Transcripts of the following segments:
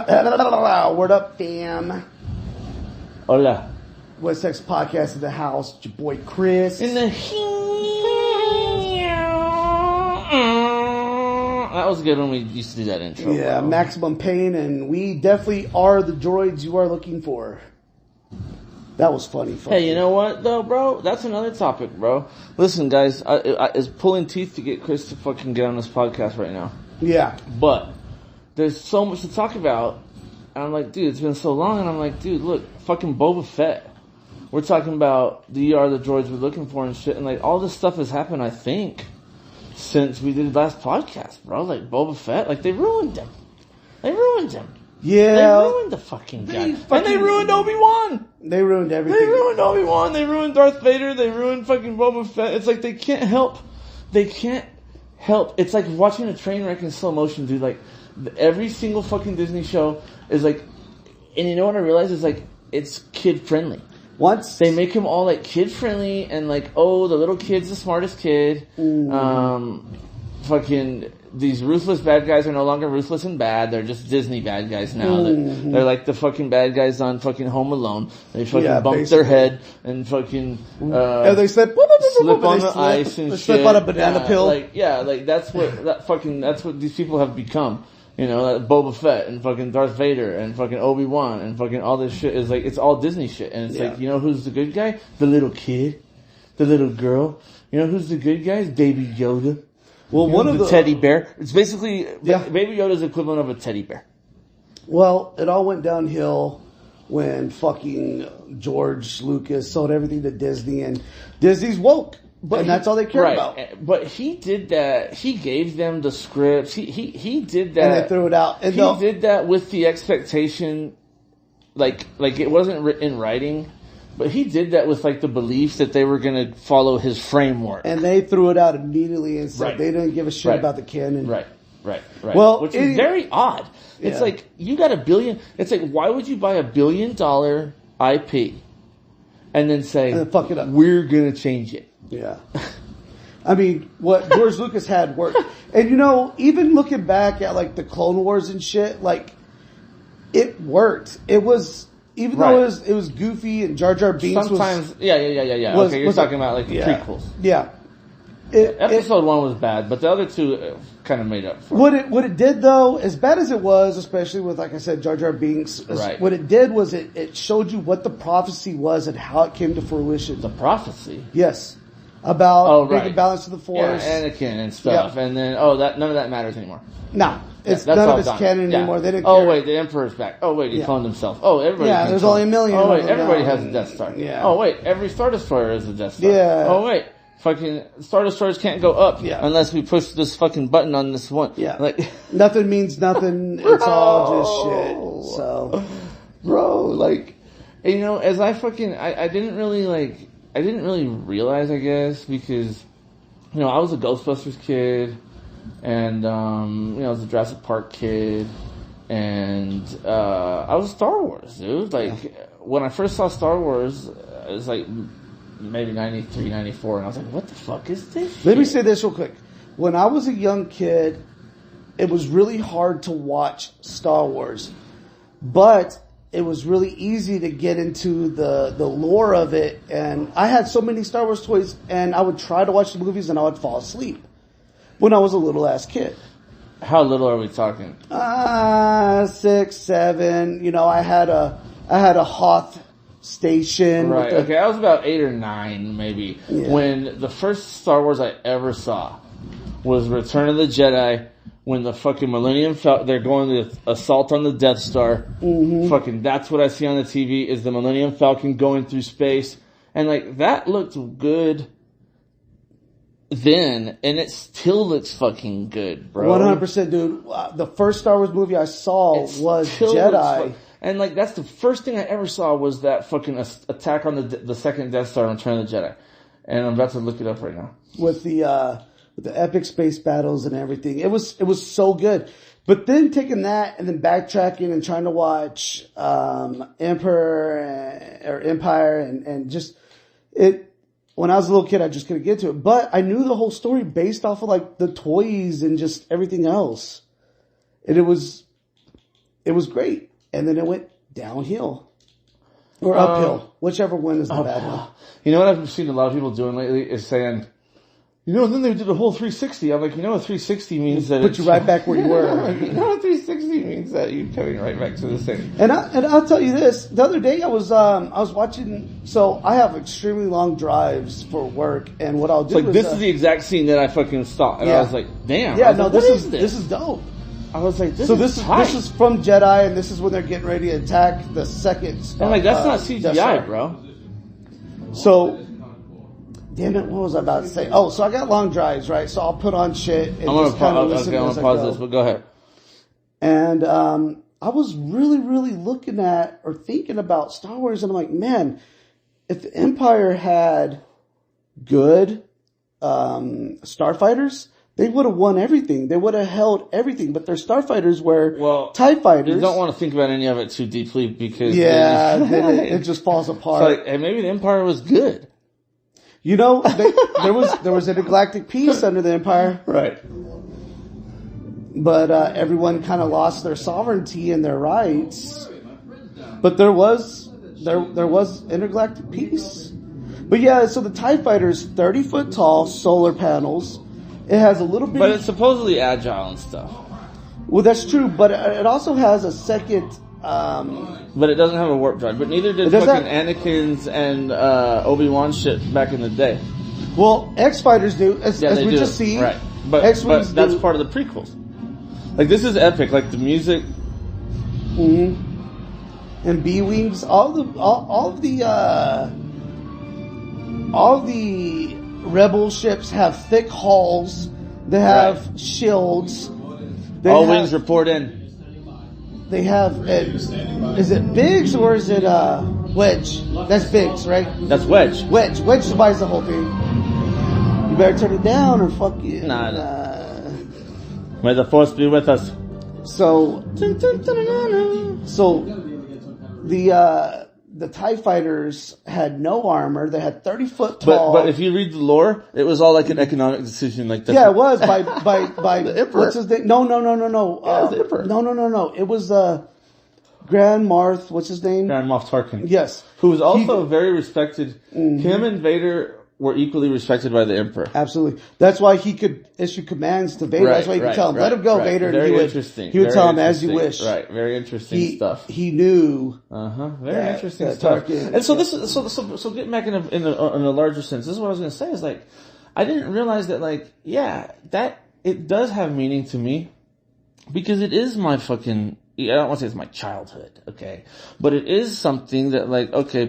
Word up, fam. Hola. West X Podcast in the house. It's your boy Chris. In the that was good when we used to do that intro. Yeah, bro. Maximum Pain, and we definitely are the droids you are looking for. That was funny. Hey, you know what though, bro? That's another topic, bro. Listen, guys, it's pulling teeth to get Chris to fucking get on this podcast right now. Yeah. But there's so much to talk about. And I'm like, dude, it's been so long. And I'm like, dude, look, fucking Boba Fett. We're talking about the are the droids we're looking for and shit. And like, all this stuff has happened, I think, since we did the last podcast, bro. Like, Boba Fett, like, they ruined him. Yeah. They ruined the fucking guy. And they ruined Obi-Wan. They ruined everything. They ruined Obi-Wan. They ruined Darth Vader. They ruined fucking Boba Fett. It's like they can't help. It's like watching a train wreck in slow motion, dude. Like, every single fucking Disney show is like, and you know what I realize is like, it's kid friendly. Once they make him all like kid friendly and like, oh, the little kid's the smartest kid. Fucking these ruthless bad guys are no longer ruthless and bad. They're just Disney bad guys now. They're like the fucking bad guys on fucking Home Alone. They fucking bump their head and fucking and they slip on the ice and they shit. Slip on a banana pill. Like that's what these people have become. You know, Boba Fett and fucking Darth Vader and fucking Obi-Wan and fucking all this shit is like, it's all Disney shit. And it's like, you know who's the good guy? The little kid. The little girl. You know who's the good guy? It's Baby Yoda. Well, one of the teddy bear. It's basically, Baby Yoda's the equivalent of a teddy bear. Well, it all went downhill when fucking George Lucas sold everything to Disney, and Disney's woke. And that's all they care about. But he did that. He gave them the scripts. He did that. And they threw it out. And he did that with the expectation, like it wasn't in writing, but he did that with like the belief that they were going to follow his framework. And they threw it out immediately and said they didn't give a shit about the canon. Right. Well, which is very odd. It's like, you got $1 billion. It's like, why would you buy $1 billion IP and then say, and then fuck it up. We're going to change it? Yeah. I mean, what George Lucas had worked. And you know, even looking back at like the Clone Wars and shit, like, it worked. It was, even though it was goofy and Jar Jar Binks sometimes, okay, you're talking about like the prequels. Yeah. Episode 1 was bad, but the other two kind of made up for it. What it did though, as bad as it was, especially with, like I said, Jar Jar Binks, what it did was it showed you what the prophecy was and how it came to fruition. The prophecy? Yes. About bringing balance to the Force. Yeah, Anakin and stuff. Yep. And then, none of that matters anymore. No. None of it's canon anymore. They didn't care. Oh, wait, the Emperor's back. Oh, wait, he cloned himself. Oh, everybody. Yeah, there's only 1 million. Oh, wait, everybody has a Death Star. Yeah. Oh, wait, every Star Destroyer is a Death Star. Yeah. Oh, wait, fucking Star Destroyers can't go up unless we push this fucking button on this one. Yeah. Like, nothing means nothing. It's all just shit. So. Bro, like, you know, as I didn't really realize, I guess, because, you know, I was a Ghostbusters kid, and, you know, I was a Jurassic Park kid, and, I was Star Wars, dude. Like, when I first saw Star Wars, it was like, maybe 93, 94, and I was like, what the fuck is this Let me say this real quick. When I was a young kid, it was really hard to watch Star Wars, but it was really easy to get into the lore of it, and I had so many Star Wars toys, and I would try to watch the movies, and I would fall asleep when I was a little ass kid. How little are we talking? 6, 7. You know, I had a Hoth station. Right. Okay, I was about 8 or 9, maybe, when the first Star Wars I ever saw was Return of the Jedi. When the fucking Millennium Falcon, they're going to assault on the Death Star. Fucking, that's what I see on the TV, is the Millennium Falcon going through space. And like, that looked good then, and it still looks fucking good, bro. 100%, dude. The first Star Wars movie I saw was Jedi. And like, that's the first thing I ever saw was that fucking attack on the second Death Star on Return of the Jedi. And I'm about to look it up right now. With the epic space battles and everything. It was so good. But then taking that and then backtracking and trying to watch, Empire and just it, when I was a little kid, I just couldn't get to it. But I knew the whole story based off of like the toys and just everything else. And it was it was great. And then it went downhill. Or uphill. Whichever one is the bad one. You know what I've seen a lot of people doing lately is saying, and then they did a whole 360. I'm like, a 360 means that put you right back where you were. A 360 means that you're coming right back to the same. And I'll tell you this. The other day I was watching. So I have extremely long drives for work, and what I'll do is this is the exact scene that I fucking saw, and I was like, damn. Yeah, no, like, this is dope. I was like, this is from Jedi, and this is when they're getting ready to attack the second. I'm like, that's not CGI, bro. So. Damn it, what was I about to say? Oh, so I got long drives, right? So I'll put on shit and just kind of listen as I go. I'm gonna pause this, but go ahead. And I was really, really looking at or thinking about Star Wars, and I'm like, man, if the Empire had good starfighters, they would have won everything. They would have held everything. But their starfighters were TIE fighters. You don't want to think about any of it too deeply because it just falls apart. And maybe the Empire was good. There was a galactic peace under the Empire. Right. But everyone kind of lost their sovereignty and their rights. But there was intergalactic peace. But yeah, so the TIE Fighter's 30-foot tall, solar panels. It has a little bit. But it's supposedly agile and stuff. Well, that's true, but it also has a second. But it doesn't have a warp drive. But neither did fucking Anakin's and Obi-Wan shit back in the day. Well, X-Fighters do, as we do. Just see. Right. But that's part of the prequels. Like, this is epic. Like, the music. Mm-hmm. And B-Wings, all the Rebel ships have thick hulls. They have shields. All wings report in. They have, is it Biggs or is it Wedge? That's Biggs, right? That's Wedge. Wedge buys the whole thing. You better turn it down or fuck you. Nah. May the Force be with us. So the TIE Fighters had no armor. They had 30-foot tall. But if you read the lore, it was all like an economic decision. Like that. Yeah, it was by the Emperor. What's his name? No. Yeah, the Emperor. No. It was Grand Moff. What's his name? Grand Moff Tarkin. Yes, who was also very respected. Mm-hmm. Him and Vader were equally respected by the Emperor. Absolutely. That's why he could issue commands to Vader. That's why he could tell him, let him go, Vader. Very interesting. He would tell him as you wish. Right. Very interesting stuff. He knew. Very interesting stuff. And so this is, so getting back in a larger sense, this is what I was going to say is like, I didn't realize that that it does have meaning to me because it is my fucking, I don't want to say it's my childhood, okay? But it is something that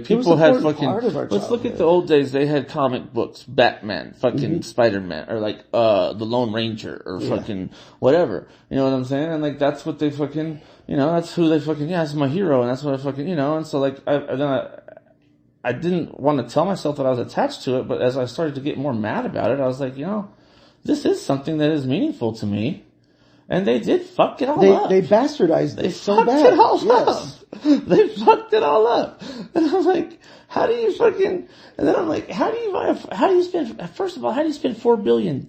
people had fucking, let's look at the old days, they had comic books, Batman, fucking Spider-Man, or the Lone Ranger, or fucking whatever. You know what I'm saying? And that's what they fucking, that's who they fucking, that's my hero, and that's what I fucking, and so I didn't want to tell myself that I was attached to it, but as I started to get more mad about it, I was like, this is something that is meaningful to me. And they did fuck it all up. They bastardized it so bad. They fucked it all up. They fucked it all up. And I'm like, how do you fucking, and then I'm like, how do you spend $4 billion?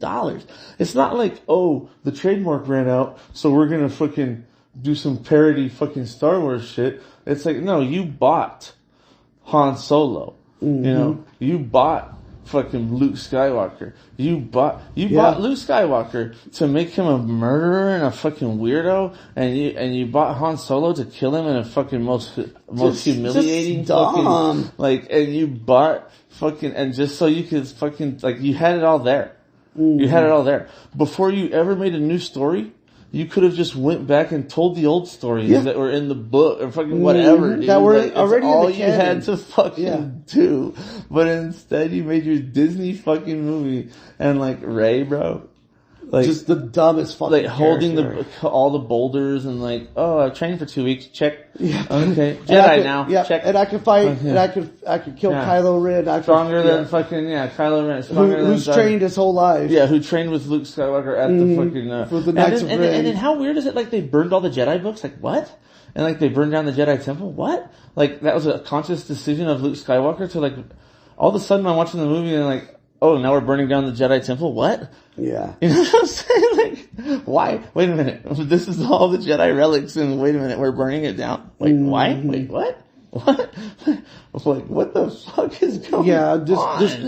It's not like, oh, the trademark ran out, so we're gonna fucking do some parody fucking Star Wars shit. It's like, no, you bought Han Solo. Mm-hmm. You bought fucking Luke Skywalker. You bought Luke Skywalker to make him a murderer and a fucking weirdo, and you bought Han Solo to kill him in a fucking most humiliating fucking and you bought fucking, and just so you could fucking you had it all there. Mm-hmm. You had it all there before you ever made a new story. You could have just went back and told the old stories that were in the book or fucking whatever. Dude. That were already all in the you had to fucking do. But instead you made your Disney fucking movie and Rey, bro. Just the dumbest fucking holding all the boulders and I've trained for 2 weeks. Check. Yeah. Okay. Jedi now. Yeah. Check. And I could fight. Okay. And I could kill Kylo Ren. Stronger than fucking Kylo Ren. Who's trained his whole life. Yeah. Who trained with Luke Skywalker at the fucking for the Knights of Ren. And then how weird is it? They burned all the Jedi books. What? And they burned down the Jedi Temple. What? That was a conscious decision of Luke Skywalker to all of a sudden I'm watching the movie and oh, now we're burning down the Jedi Temple? What? Yeah. You know what I'm saying? Why? Wait a minute. This is all the Jedi relics, and wait a minute, we're burning it down. Wait, why? Wait, what? What? Like, what the fuck is going on? Just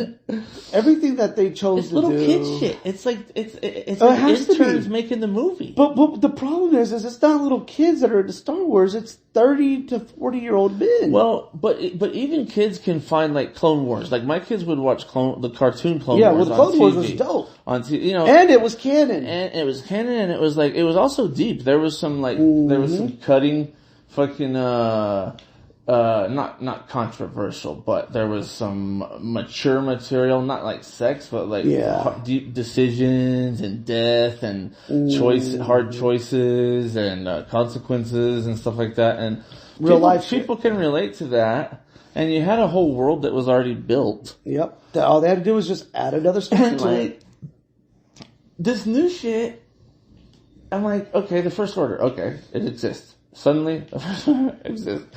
everything that they chose It's to little do. kid shit. It's like it like has to interns be. making the movie. But the problem is it's not little kids that are into Star Wars. It's 30 to 40-year-old men. Well, but even kids can find like Clone Wars. Like my kids would watch the cartoon Clone yeah, Wars. well, the Clone on Wars TV. was dope. On you know, And it was canon. and it was canon, and it was like it was also deep. There was some like there was some cutting, fucking not controversial, but there was some mature material, not like sex, but like deep decisions and death and hard choices and consequences and stuff like that. And Real life people can relate to that. And you had a whole world that was already built. Yep. All they had to do was just add another storyline. Like, this new shit, I'm like, okay, the First Order, okay, it exists. Suddenly, the First Order exists.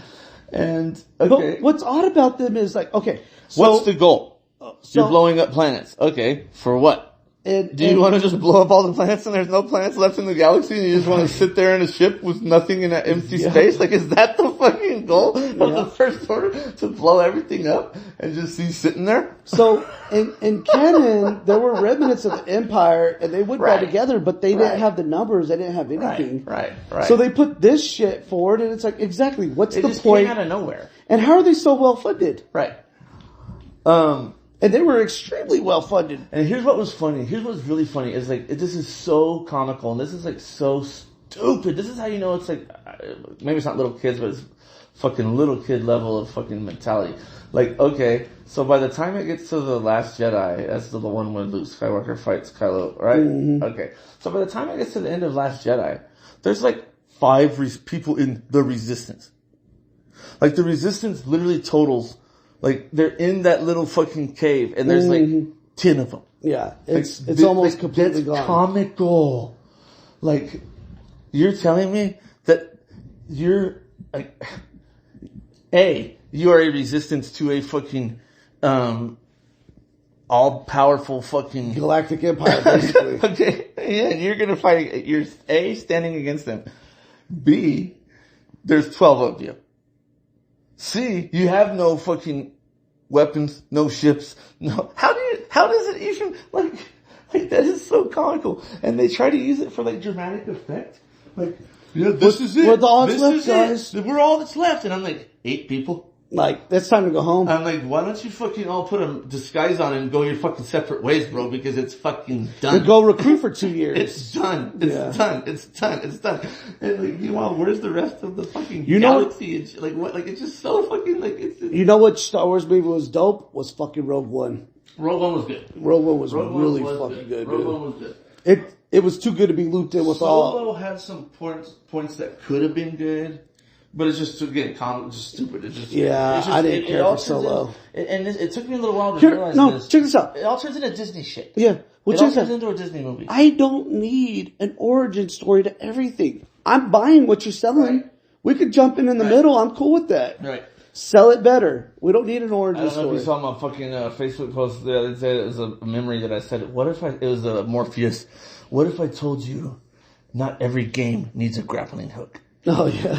And, okay. But what's odd about them is like, okay. So, what's the goal? You're blowing up planets. Okay, for what? Do you want to just blow up all the planets and there's no planets left in the galaxy and you just want to sit there in a ship with nothing in that empty space? Like, is that the fucking goal of the First Order? To blow everything up and just see sitting there? So, in canon, there were remnants of the Empire and they would die together, but they didn't have the numbers, they didn't have anything. Right. So they put this shit forward and it's like, exactly, what's the just point? Came out of nowhere. And how are they so well funded? Right. And they were extremely well funded. And here's what was funny. Here's what's really funny is like, this is so comical and this is like so stupid. This is how you know it's like, maybe it's not little kids, but it's fucking little kid level of fucking mentality. Like, okay, so by the time it gets to the Last Jedi, that's the one where Luke Skywalker fights Kylo, right? Mm-hmm. Okay. So by the time it gets to the end of Last Jedi, there's like 5 people in the Resistance. Like the Resistance literally totals, like they're in that little fucking cave and there's like 10 of them. Yeah. It's almost completely gone. Comical. Like, you're telling me that you're like, you are a resistance to a fucking, all-powerful fucking Galactic Empire, basically. Okay, yeah, and you're gonna fight, you're A, standing against them. B, there's 12 of you. C, you have no fucking weapons, no ships, no, how does it even, like that is so comical. And they try to use it for like dramatic effect. Like, yeah, this is it. We're the odds this left, is guys. It. We're all that's left. And I'm like, 8 people? Like, it's time to go home. I'm like, why don't you fucking all put a disguise on and go your fucking separate ways, bro, because it's fucking done. And go recruit for 2 years. It's done. It's done. It's done. It's done. And like, meanwhile, where's the rest of the fucking galaxy? And like, what? Like, it's just so fucking, like, it's... You know what Star Wars movie was dope? Was fucking Rogue One. Rogue One was good. Rogue One was really fucking good. Rogue One was good. It was too good to be looped in with all... Solo had some points that could have been good. But it's just, again, just stupid. It's just, I didn't care for Solo. And it took me a little while to realize this. Check this out. It all turns into Disney shit. Yeah. Well, it all turns into a Disney movie. I don't need an origin story to everything. I'm buying what you're selling. Right. We could jump in the middle. I'm cool with that. Right. Sell it better. We don't need an origin story. I don't know if you saw my fucking Facebook post the other day. It was a memory that I said, it was a Morpheus. What if I told you not every game needs a grappling hook? Oh, yeah.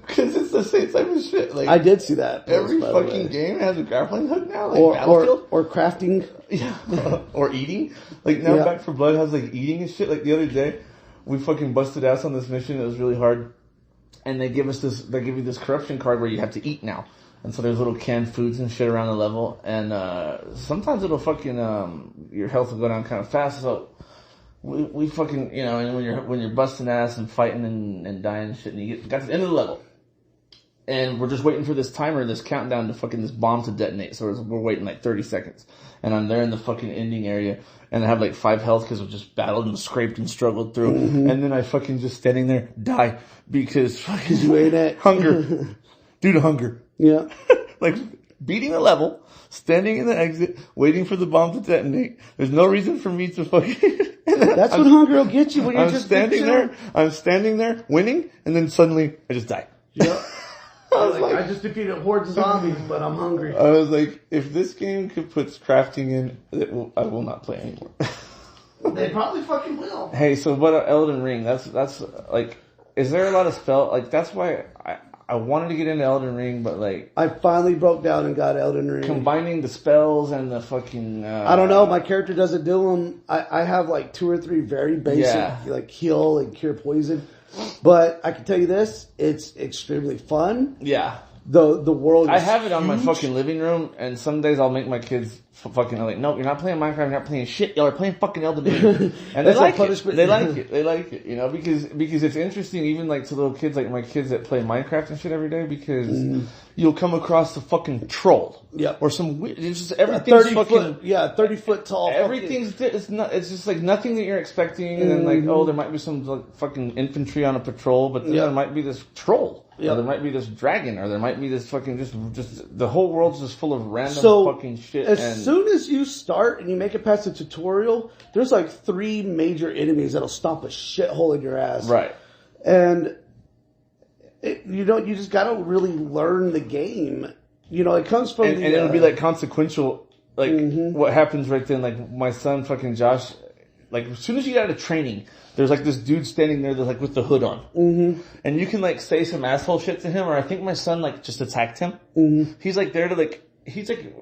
Because it's the same type of shit. Like, I did see that. Every fucking game has a grappling hook now. Like Battlefield. Or crafting. Yeah. Or eating. Like now Back 4 Blood has like eating and shit. Like the other day, we fucking busted ass on this mission. It was really hard. And they give you this corruption card where you have to eat now. And so there's little canned foods and shit around the level. And, sometimes it'll fucking, your health will go down kind of fast. So, we fucking, you know, and when you're busting ass and fighting and dying and shit, and you got to the end of the level. And we're just waiting for this timer, this countdown to fucking this bomb to detonate. So we're waiting like 30 seconds. And I'm there in the fucking ending area. And I have like 5 health because we just battled and scraped and struggled through. Mm-hmm. And then I fucking just standing there, die. Because fucking you ate it. Hunger. Due to hunger. Yeah. Like beating the level, standing in the exit, waiting for the bomb to detonate. There's no reason for me to fucking... That's what hunger will get you when you're just standing there. I'm standing there, winning, and then suddenly I just die. Yep. I just defeated hordes of zombies, but I'm hungry. I was like, if this game could put crafting in, I will not play anymore. They probably fucking will. Hey, so what Elden Ring? That's like, is there a lot of spell? Like, that's why I wanted to get into Elden Ring, but like, I finally broke down and got Elden Ring. combining the spells and the fucking. I don't know. My character doesn't do them. I have like 2 or 3 very basic, like heal and cure poison. But I can tell you this: it's extremely fun. Yeah. The world. I have it on my fucking living room, and some days I'll make my kids fucking like, no, you're not playing Minecraft, you're not playing shit, y'all are playing fucking Elden Ring. And they like it. They like it. They like it, you know, because it's interesting, even like to little kids, like my kids that play Minecraft and shit every day, because you'll come across a fucking troll. Yeah. Or some weird, it's just everything's 30 foot tall. Everything's, it's just like nothing that you're expecting, and then like, oh, there might be some like fucking infantry on a patrol, but then there might be this troll. Or there might be this dragon, or there might be this fucking just the whole world's just full of random fucking shit. As soon as you start and you make it past the tutorial, there's like 3 major enemies that'll stomp a shithole in your ass. Right. And you just gotta really learn the game. You know, it comes from and it'll be like consequential, like what happens right then. Like my son, fucking Josh, like as soon as you get out of training, there's like this dude standing there that's like with the hood on. Mm-hmm. And you can like say some asshole shit to him, or I think my son like just attacked him. Mm-hmm. He's like there to like, he's like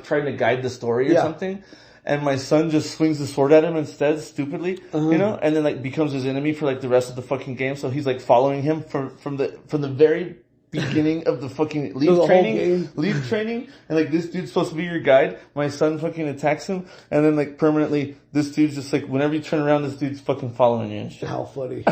trying to guide the story or something. And my son just swings the sword at him instead, stupidly, you know, and then like becomes his enemy for like the rest of the fucking game. So he's like following him from the very beginning of the fucking leave training, and like this dude's supposed to be your guide. My son fucking attacks him, and then like permanently, this dude's just like, whenever you turn around, this dude's fucking following you and shit. How funny.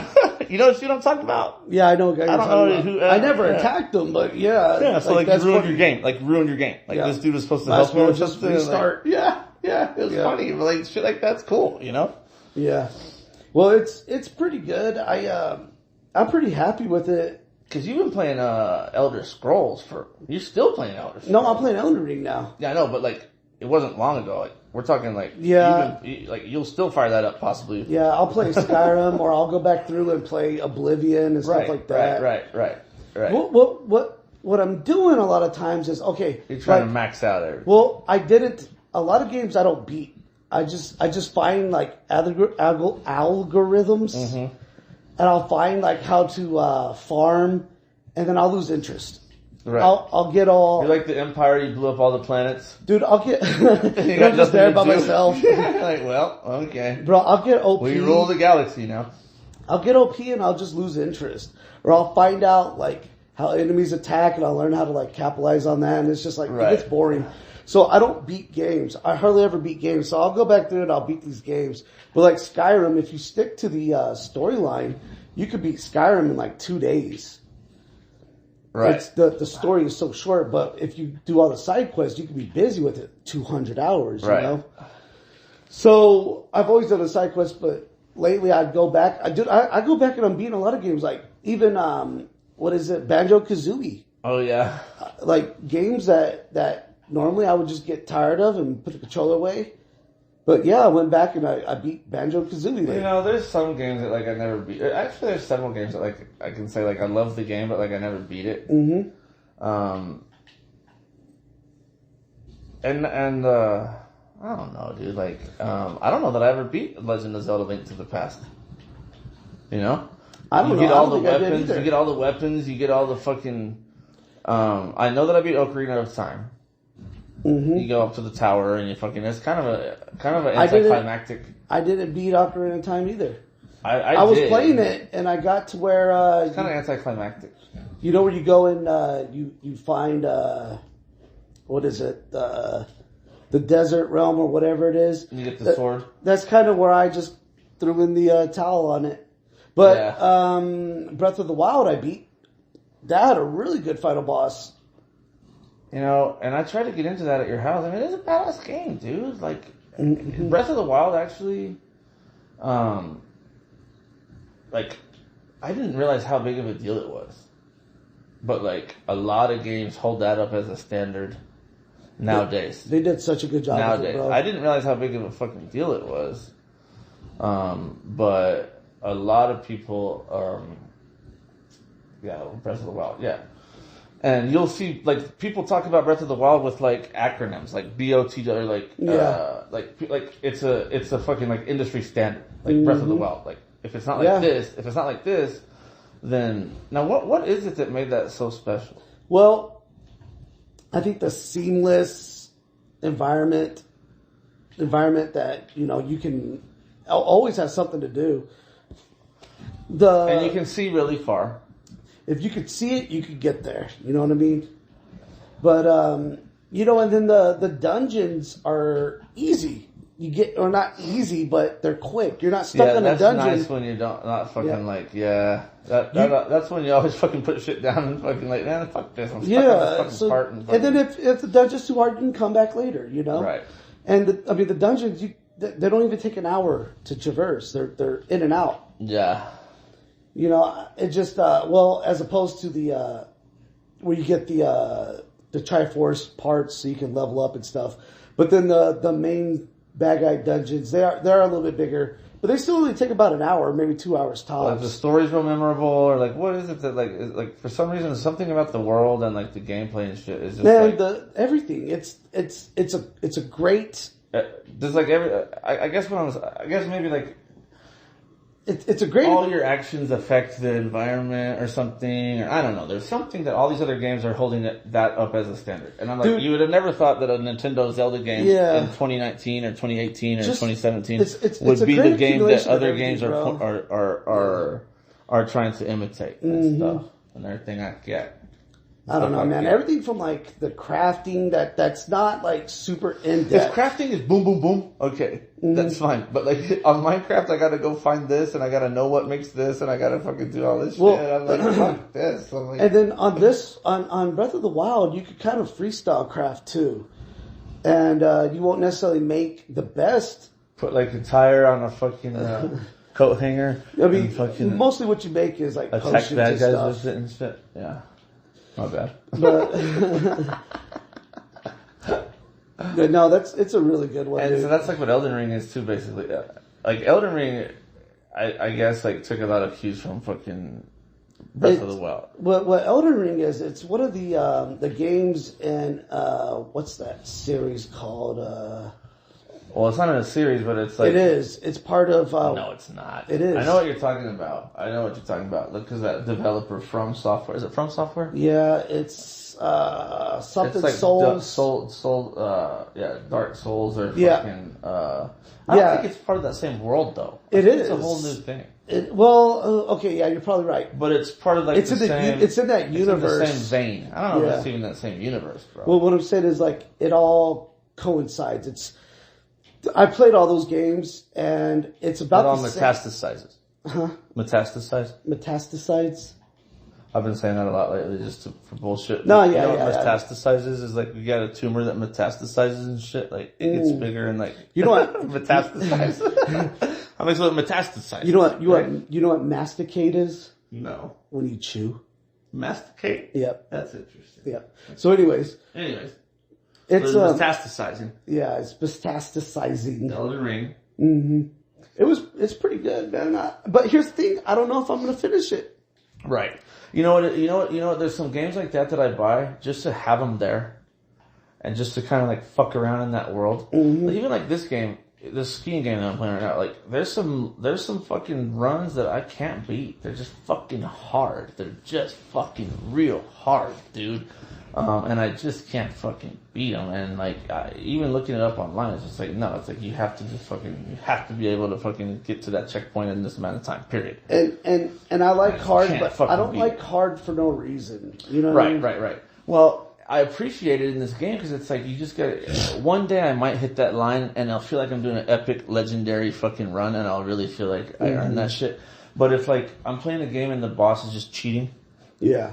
You know what I'm talking about? Yeah, I know. I don't know who. I never attacked him, but yeah. Yeah, so like you ruined your game. Like ruined your game. Like this dude was supposed to help you with just something. Restart. Like, it was funny. But like shit like that's cool, you know? Yeah. Well, it's pretty good. I'm pretty happy with it. Cause you've been playing, Elder Scrolls you're still playing Elder Scrolls. No, I'm playing Elden Ring now. Yeah, I know, but like, it wasn't long ago. Like, we're talking like, you'll still fire that up possibly. Yeah, I'll play Skyrim, or I'll go back through and play Oblivion and stuff like that. Right. What I'm doing a lot of times is, okay. You're trying to max out everything. Well, a lot of games I don't beat. I just find like algorithms. And I'll find like how to farm, and then I'll lose interest. Right. I'll get all. You're like the Empire. You blew up all the planets, dude. I'll get. I'm just there by myself. Like, well, okay, bro. I'll get OP. We rule the galaxy now. I'll get OP and I'll just lose interest, or I'll find out like how enemies attack, and I'll learn how to like capitalize on that, and it's just like it gets boring. So I don't beat games. I hardly ever beat games. So I'll go back through and I'll beat these games. But like Skyrim, if you stick to the storyline, you could beat Skyrim in like 2 days. Right. The story is so short, but if you do all the side quests, you can be busy with it 200 hours, you know? So I've always done a side quest, but lately I'd go back. I go back and I'm beating a lot of games, like even, Banjo-Kazooie. Oh yeah. Like games that normally I would just get tired of and put the controller away. But yeah, I went back and I beat Banjo-Kazooie there. You know, there's some games that like I never beat. Actually, there's several games that like I can say like I love the game, but like I never beat it. And I don't know, dude. Like I don't know that I ever beat Legend of Zelda: Link to the Past. You know, you get all the weapons. You get all the weapons. You get all the fucking. I know that I beat Ocarina of Time. You go up to the tower and you fucking. It's kind of an anticlimactic. I didn't beat Ocarina of Time either. I was playing it and I got to where it's kind of anticlimactic. You know where you go and you find what is it the desert realm or whatever it is. You get the sword. That's kind of where I just threw in the towel on it. But Breath of the Wild I beat. That had a really good final boss. You know, and I tried to get into that at your house. I mean, it's a badass game, dude. Like, Breath of the Wild actually, like, I didn't realize how big of a deal it was. But, like, a lot of games hold that up as a standard nowadays. They did such a good job nowadays. with it, bro. I didn't realize how big of a fucking deal it was. But a lot of people, Breath of the Wild, yeah. And you'll see, like, people talk about Breath of the Wild with, like, acronyms, like BOT, or like, like it's a fucking, like, industry standard, like Breath of the Wild. Like, if it's not like this, then, now what is it that made that so special? Well, I think the seamless environment that, you know, you can always have something to do. And you can see really far. If you could see it, you could get there. You know what I mean? But, you know, and then the dungeons are easy. You get, or not easy, but they're quick. You're not stuck in a dungeon. That's nice when you not fucking that's when you always fucking put shit down and fucking like, man, fuck this. I'm stuck on this fucking part. And then if the dungeon's too hard, you can come back later, you know? Right. And the dungeons, they don't even take an hour to traverse. They're in and out. Yeah. You know, it just, as opposed to the, where you get the Triforce parts so you can level up and stuff. But then the main bad guy dungeons, they're a little bit bigger, but they still only take about an hour, maybe 2 hours tops. Like the story's real memorable, or like, what is it that like for some reason, something about the world and like the gameplay and shit is just everything. It's a great. There's like I guess maybe like. It's a great. All your actions affect the environment or something, or I don't know. There's something that all these other games are holding that up as a standard. And I'm like, dude, you would have never thought that a Nintendo Zelda game in 2019 or 2018 or 2017 would be the game that other games are trying to imitate and stuff and everything. I don't know, man. Everything from like the crafting that's not like super in depth. If crafting is boom, boom, boom, okay, that's fine. But like on Minecraft, I gotta go find this, and I gotta know what makes this, and I gotta fucking do all this shit. I'm like, fuck this. Like, and then on Breath of the Wild, you could kind of freestyle craft too, and you won't necessarily make the best. Put like a tire on a fucking coat hanger. I mean, mostly what you make is like attack bad guys with it and shit. Yeah. My bad. But no, it's a really good one. And so that's like what Elden Ring is too, basically. Like Elden Ring, I guess like took a lot of cues from fucking Breath of the Wild. What Elden Ring is, it's one of the games in what's that series called? Well, it's not in a series, but it's like... It is. It's part of... no, it's not. It is. I know what you're talking about. Look, because that developer From Software... Is it From Software? Yeah, it's something it's like Souls. Dark Souls or fucking... I don't think it's part of that same world, though. It's a whole new thing. Okay, yeah, you're probably right. But it's part of like it's in that universe. It's in the same vein. I don't know if it's even that same universe, bro. Well, what I'm saying is like it all coincides. I played all those games, and it's about it all metastasizes. Huh? Metastasize? I've been saying that a lot lately, just for bullshit. No, what metastasizes is like you got a tumor that metastasizes and shit. Like it gets bigger and like you know what metastasize. I'm like, so it metastasizes. You know what masticate is? No. When you chew. Masticate? Yep. That's interesting. Yep. So, anyways. It's metastasizing. Yeah, it's metastasizing. Elden Ring. Mm-hmm. It's pretty good, man. But here's the thing: I don't know if I'm going to finish it. Right. You know what? There's some games like that I buy just to have them there, and just to kind of like fuck around in that world. Mm-hmm. Like, even like this game, this skiing game that I'm playing right now. Like, there's some fucking runs that I can't beat. They're just fucking hard. They're just fucking real hard, dude. And I just can't fucking beat them. And like, even looking it up online, it's just like, no, it's like you have to be able to fucking get to that checkpoint in this amount of time, period. And I like hard, but I don't like hard for no reason. You know what I mean? Right. Well, I appreciate it in this game because it's like you just got one day I might hit that line and I'll feel like I'm doing an epic, legendary fucking run, and I'll really feel like I earned that shit. But if like I'm playing a game and the boss is just cheating, yeah.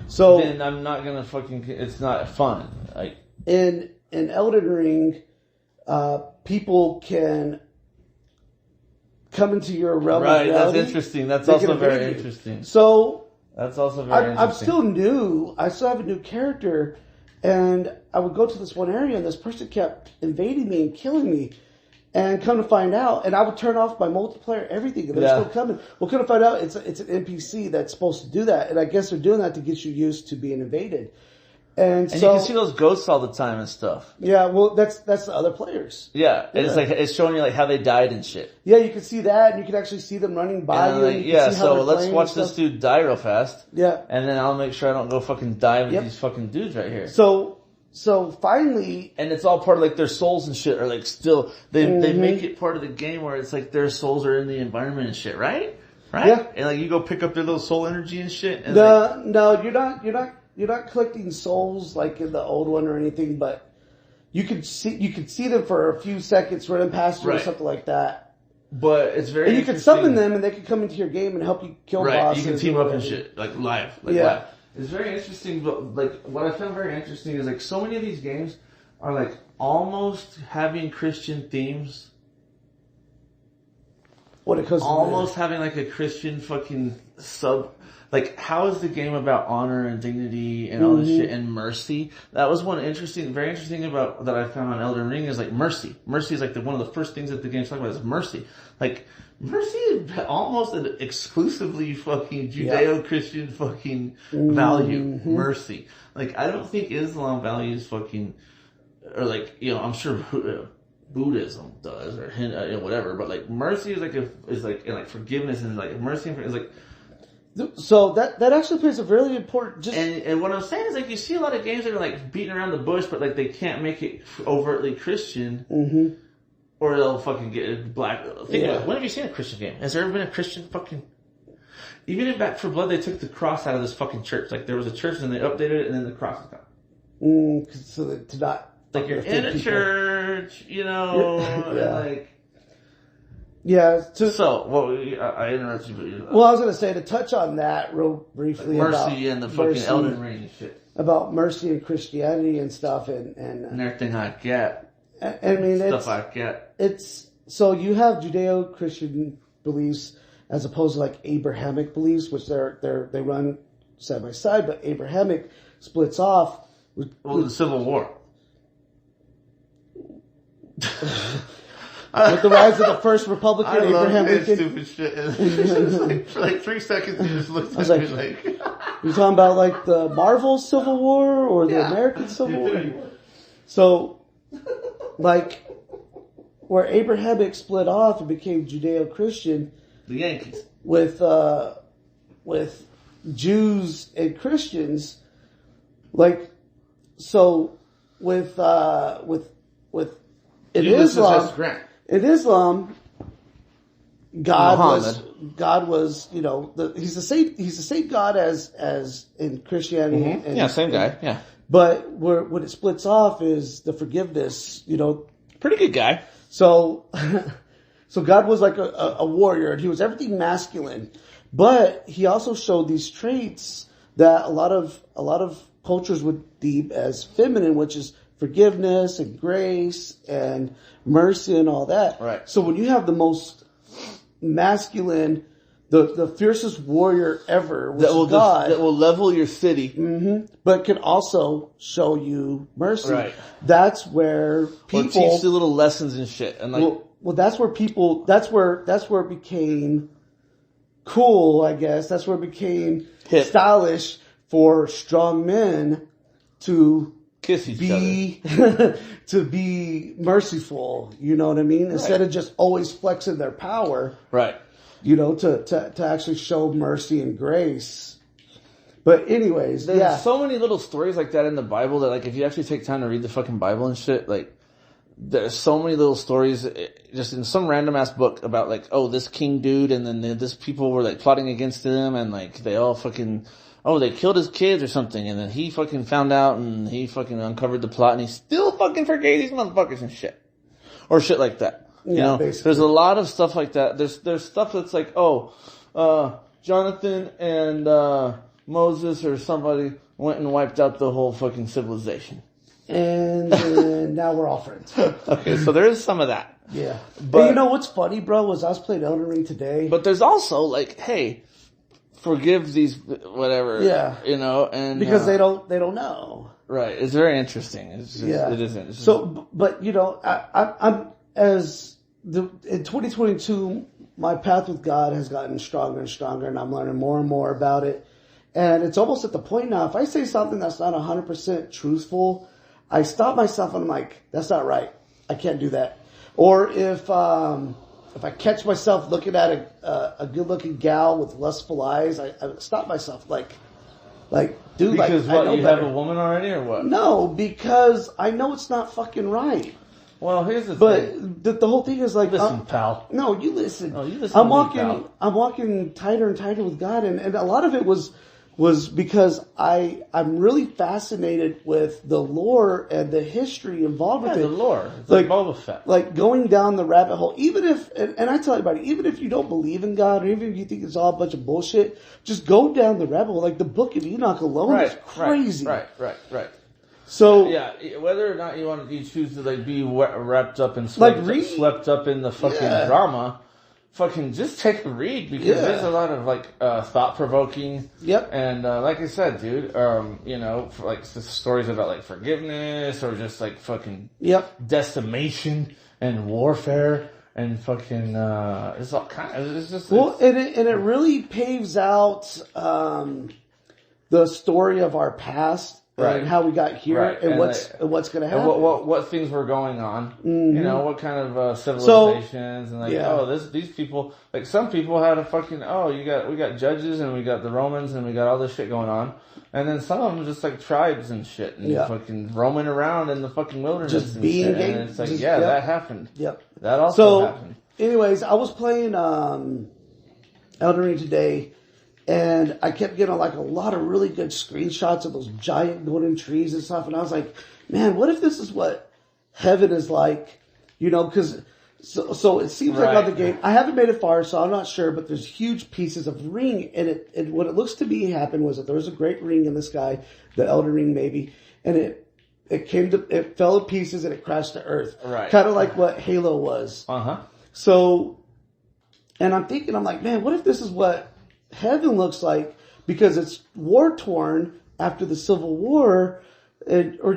So then I'm not gonna fucking. It's not fun. Like in Elden Ring, people can come into your realm of reality. Right, that's interesting. That's also very interesting. So that's also very interesting. I'm still new. I still have a new character, and I would go to this one area, and this person kept invading me and killing me. And come to find out, and I would turn off my multiplayer, everything, and they're still coming. Well, come to find out, it's an NPC that's supposed to do that, and I guess they're doing that to get you used to being invaded. And so you can see those ghosts all the time and stuff. Yeah, well, that's the other players. Yeah, and it's showing you like how they died and shit. Yeah, you can see that, and you can actually see them running by you. Like, you so let's watch this dude die real fast. Yeah, and then I'll make sure I don't go fucking die with these fucking dudes right here. So finally, and it's all part of like their souls and shit are like still they make it part of the game where it's like their souls are in the environment and shit, right? Yeah, and like you go pick up their little soul energy and shit. And no, you're not collecting souls like in the old one or anything, but you could see them for a few seconds running past you or something like that. But it's very and you can summon them and they can come into your game and help you kill bosses. You can team up and shit like live, live. It's very interesting, but like what I found very interesting is like so many of these games are like almost having Christian themes. What it comes almost having like a Christian fucking sub. Like, how is the game about honor and dignity and all this shit and mercy? That was very interesting about that I found on Elden Ring is like mercy. Mercy is like one of the first things that the game's talking about is mercy. Like, mercy is almost an exclusively fucking Judeo-Christian fucking value. Mercy. Like, I don't think Islam values fucking, or like, I'm sure Buddhism does or whatever, but like mercy is like forgiveness and like mercy is like. So that actually plays a really important. And what I'm saying is like you see a lot of games that are like beating around the bush, but like they can't make it overtly Christian, or they'll fucking get black. Think about it. When have you seen a Christian game? Has there ever been a Christian fucking? Even in Back 4 Blood, they took the cross out of this fucking church. Like there was a church and they updated it, and then the cross is gone. So that to not like you're in a church, like. Yeah. I interrupted you. Well, I was going to say to touch on that real briefly mercy about and the fucking Elden Ring and shit. About mercy and Christianity and stuff and everything I get. I mean, stuff I get. It's so you have Judeo-Christian beliefs as opposed to like Abrahamic beliefs, which they run side by side, but Abrahamic splits off. With the Civil War. With the rise of the first Republican, Abraham Lincoln. Stupid shit. For like 3 seconds, he just looked at me like. You're talking about like the Marvel Civil War or the American Civil War? So, like, where Abrahamic split off and became Judeo-Christian. The Yankees. With Jews and Christians, like, so with in Islam, God was, he's the same God as in Christianity. And, same guy. Yeah. But when it splits off is the forgiveness, Pretty good guy. So, so God was like a warrior and he was everything masculine, but he also showed these traits that a lot of cultures would deem as feminine, which is forgiveness and grace and mercy and all that. Right. So when you have the most masculine, the fiercest warrior ever, which is God, that will level your city, but can also show you mercy. Right. That's where people teach the little lessons and shit. And like, well, that's where people. That's where it became cool. I guess that's where it became stylish for strong men to kiss each other. To be merciful, you know what I mean? Instead of just always flexing their power. Right. To actually show mercy and grace. But anyways, there's so many little stories like that in the Bible that like if you actually take time to read the fucking Bible and shit, like there's so many little stories just in some random ass book about like, oh, this king dude and then this people were like plotting against him and like they all fucking they killed his kids or something, and then he fucking found out, and he fucking uncovered the plot, and he still fucking forgave these motherfuckers and shit. Or shit like that. Basically. There's a lot of stuff like that. There's stuff that's like, Jonathan and, Moses or somebody went and wiped out the whole fucking civilization. And now we're all friends. Okay, so there is some of that. Yeah. But you know what's funny, bro, was I was playing Elden Ring today. But there's also like, hey, forgive these whatever. Yeah. And because they don't know. Right. It's very interesting. It is interesting. So, but I'm as in 2022, my path with God has gotten stronger and stronger, and I'm learning more and more about it. And it's almost at the point now, if I say something that's not 100% truthful, I stop myself and I'm like, that's not right. I can't do that. Or if I catch myself looking at a good-looking gal with lustful eyes, I stop myself like, dude, because like, what, I know you better. have a woman already or what? No, because I know it's not fucking right. Well, here's the thing. But the whole thing is like, Listen, pal. No, you listen. Oh, you listen. I'm walking tighter and tighter with God, and a lot of it was because I'm really fascinated with the lore and the history involved with it. The lore. It's like Boba Fett. Like going down the rabbit hole, even if, and I tell everybody, even if you don't believe in God, or even if you think it's all a bunch of bullshit, just go down the rabbit hole. Like the Book of Enoch alone is crazy. Right. So yeah, whether or not you choose to like be wrapped up and swept up in the fucking drama, fucking just take a read because there's a lot of like thought provoking. Yep. And like I said, dude, for, like stories about like forgiveness or just like fucking decimation and warfare and fucking it's all kind of it's just and it really paves out the story of our past. Right. And how we got here, and what's going to happen, and what things were going on, you know, what kind of civilizations, and like these people, like some people had a fucking we got judges and we got the Romans and we got all this shit going on, and then some of them just like tribes and shit and fucking roaming around in the fucking wilderness, just and being shit. And it's like that happened. Yep, that also happened. Anyways, I was playing Elden Ring today. And I kept getting like a lot of really good screenshots of those giant golden trees and stuff. And I was like, man, what if this is what heaven is like? You know, cause so it seems like on the game, I haven't made it far, so I'm not sure, but there's huge pieces of ring. And what it looks to be happened was that there was a great ring in the sky, the Elden Ring maybe, and it fell to pieces and it crashed to earth. Right. Kind of like what Halo was. So, and I'm like, man, what if this is what heaven looks like, because it's war torn after the Civil War, what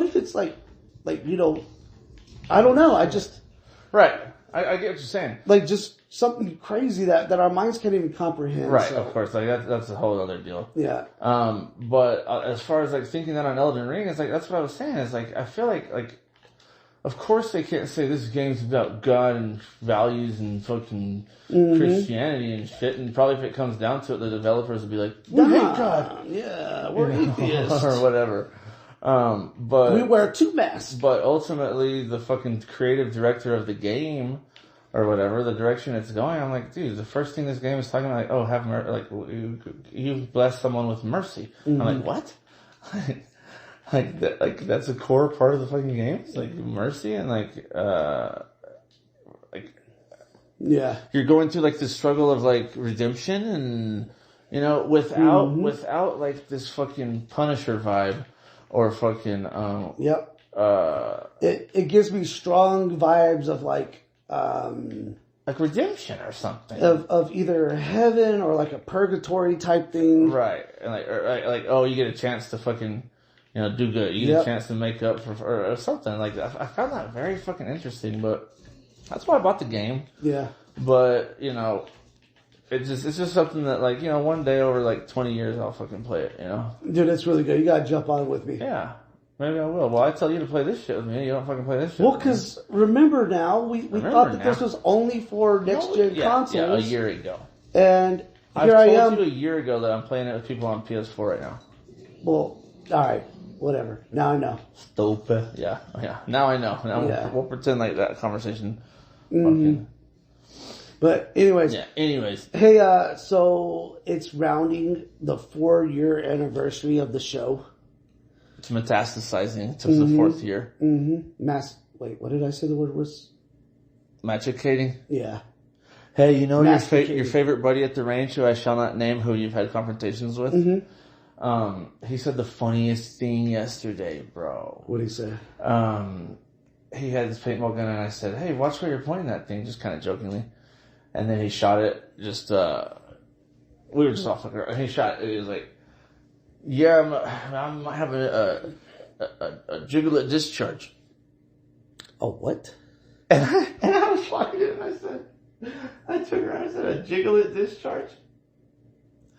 if it's like I don't know. I just I get what you're saying. Like just something crazy that our minds can't even comprehend. Right, of course. Like that's a whole other deal. Yeah. But as far as like thinking that on Elden Ring, it's like that's what I was saying. Is like I feel like. Of course they can't say this game's about God and values and fucking Christianity and shit, and probably if it comes down to it, the developers will be like, we hate God. Yeah, we're atheists. Or whatever. But we wear 2 masks. But ultimately, the fucking creative director of the game, or whatever, the direction it's going, I'm like, dude, the first thing this game is talking about, like, have mercy, like, you bless someone with mercy. I'm like, what? Like that's a core part of the fucking game. It's like mercy and you're going through like this struggle of like redemption and you know without like this fucking Punisher vibe or fucking it gives me strong vibes of like redemption or something of either heaven or like a purgatory type thing, right? And you get a chance to fucking. You know, do good. You get a chance to make up for or something like that. I found that very fucking interesting, but that's why I bought the game. Yeah. But you know, it's just something that like you know one day over like 20 years I'll fucking play it. You know. Dude, it's really good. You gotta jump on with me. Yeah. Maybe I will. Well, I tell you to play this shit with me. You don't fucking play this shit. Well, because remember now we thought that this was only for next gen consoles. Yeah, a year ago. And here I am. I told you a year ago that I'm playing it with people on PS4 right now. Well, all right. Whatever. Now I know. Stupid. Yeah. Now I know. Now we'll pretend like that conversation. Fucking. But anyways. Yeah. Anyways. Hey, so it's rounding the 4-year anniversary of the show. It's metastasizing to the 4th year. Wait, what did I say the word was? Magicating. Yeah. Hey, you know your favorite buddy at the range, who I shall not name, who you've had confrontations with. He said the funniest thing yesterday, bro. What did he say? He had this paintball gun, and I said, "Hey, watch where you're pointing that thing," just kind of jokingly. And then he shot it. We were just off the ground. And he shot it. He was like, "Yeah, I'm having a jiggle at discharge." A what? And I was walking in and I turned around and said, a jiggle-it discharge?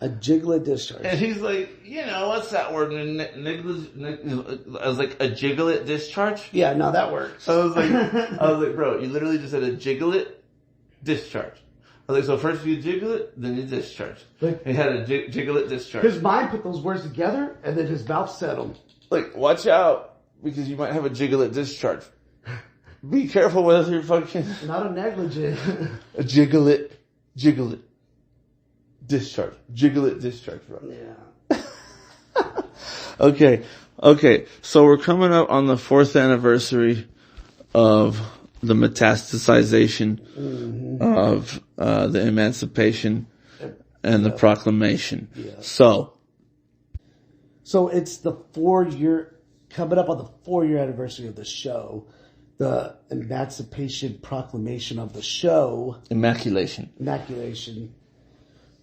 A jiggle-it discharge. And he's like, what's that word? I was like, a jiggle-it discharge? Yeah, no, that works. I was like, bro, you literally just said a jiggle-it discharge. I was like, so first you jiggle it, then you discharge. Like, he had a jiggle-it discharge. His mind put those words together, and then his mouth said them. Like, watch out, because you might have a jiggle-it discharge. Be careful with your fucking... Not a negligent. A jiggle-it discharge. Jiggle-it discharge, bro. Yeah. Okay. So we're coming up on the 4th anniversary of the metastasization of the Emancipation and the Proclamation. Yeah. So it's the coming up on the 4-year anniversary of the show. The Emancipation Proclamation of the show. Immaculation.